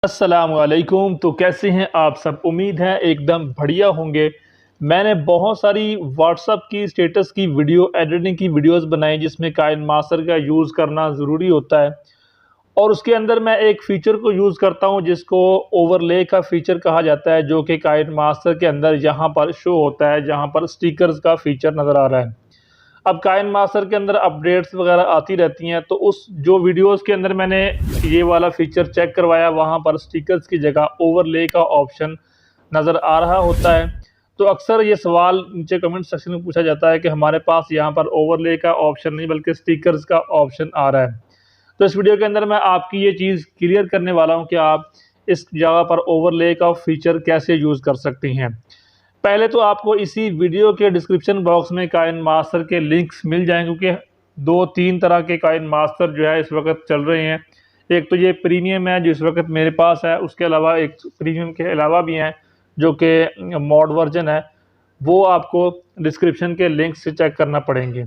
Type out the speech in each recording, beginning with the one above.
अस्सलामुअलैकुम। तो कैसे हैं आप सब? उम्मीद है एकदम बढ़िया होंगे। मैंने बहुत सारी व्हाट्सअप की स्टेटस की वीडियो एडिटिंग की वीडियोस बनाई जिसमें काइनमास्टर का यूज़ करना ज़रूरी होता है और उसके अंदर मैं एक फ़ीचर को यूज़ करता हूं जिसको ओवरले का फ़ीचर कहा जाता है, जो कि काइनमास्टर के अंदर यहाँ पर शो होता है, जहाँ पर स्टिकर्स का फ़ीचर नज़र आ रहा है। अब काइनमास्टर के अंदर अपडेट्स वगैरह आती रहती हैं, तो उस जो वीडियोज़ के अंदर मैंने ये वाला फ़ीचर चेक करवाया, वहाँ पर स्टिकर्स की जगह ओवरले का ऑप्शन नज़र आ रहा होता है। तो अक्सर ये सवाल नीचे कमेंट सेक्शन में पूछा जाता है कि हमारे पास यहाँ पर ओवरले का ऑप्शन नहीं बल्कि स्टिकर्स का ऑप्शन आ रहा है। तो इस वीडियो के अंदर मैं आपकी ये चीज़ क्लियर करने वाला हूँ कि आप इस जगह पर ओवरले का फ़ीचर कैसे यूज़ कर सकती हैं। पहले तो आपको इसी वीडियो के डिस्क्रिप्शन बॉक्स में काइनमास्टर के लिंक्स मिल जाएंगे, क्योंकि 2-3 तरह के काइनमास्टर जो है इस वक्त चल रहे हैं। एक तो ये प्रीमियम है जो इस वक्त मेरे पास है, उसके अलावा एक प्रीमियम के अलावा भी हैं जो कि मॉड वर्जन है, वो आपको डिस्क्रिप्शन के लिंक से चेक करना पड़ेंगे।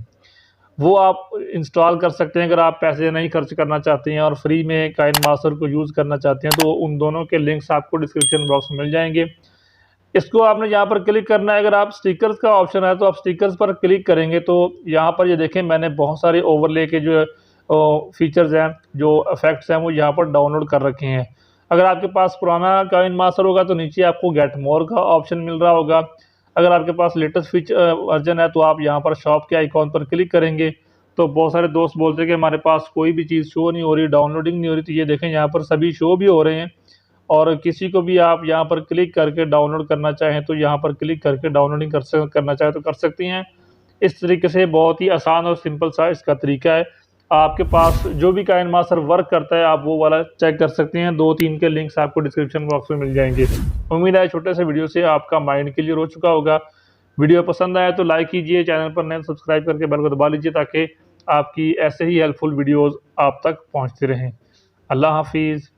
वो आप इंस्टॉल कर सकते हैं अगर आप पैसे नहीं खर्च करना चाहते हैं और फ्री में काइनमास्टर को यूज़ करना चाहते हैं, तो उन दोनों के लिंक्स आपको डिस्क्रिप्शन बॉक्स में मिल जाएंगे। इसको आपने यहाँ पर क्लिक करना है। अगर आप स्टिकर्स का ऑप्शन है तो आप स्टिकर्स पर क्लिक करेंगे तो यहाँ पर ये देखें, मैंने बहुत सारे ओवरले के जो फीचर्स हैं, जो इफेक्ट्स हैं, वो यहाँ पर डाउनलोड कर रखे हैं। अगर आपके पास पुराना काइनमास्टर होगा तो नीचे आपको गेट मोर का ऑप्शन मिल रहा होगा। अगर आपके पास लेटेस्ट फीचर वर्जन है तो आप यहाँ पर शॉप के आइकॉन पर क्लिक करेंगे तो बहुत सारे दोस्त बोलते हैं कि हमारे पास कोई भी चीज़ शो नहीं हो रही, डाउनलोडिंग नहीं हो रही। तो ये देखें, यहाँ पर सभी शो भी हो रहे हैं और किसी को भी आप यहाँ पर क्लिक करके डाउनलोड करना चाहें तो यहाँ पर क्लिक करके डाउनलोडिंग करना चाहें तो कर सकती हैं। इस तरीके से बहुत ही आसान और सिंपल सा इसका तरीका है। आपके पास जो भी काइनमास्टर वर्क करता है आप वो वाला चेक कर सकते हैं। 2-3 के लिंक्स आपको डिस्क्रिप्शन बॉक्स में मिल जाएंगे। उम्मीद है छोटे से वीडियो से आपका माइंड क्लियर हो चुका होगा। वीडियो पसंद आया तो लाइक कीजिए, चैनल पर नए सब्सक्राइब करके बेल को दबा लीजिए ताकि आपकी ऐसे ही हेल्पफुल वीडियोज़ आप तक पहुँचती रहें। अल्लाह हाफिज़।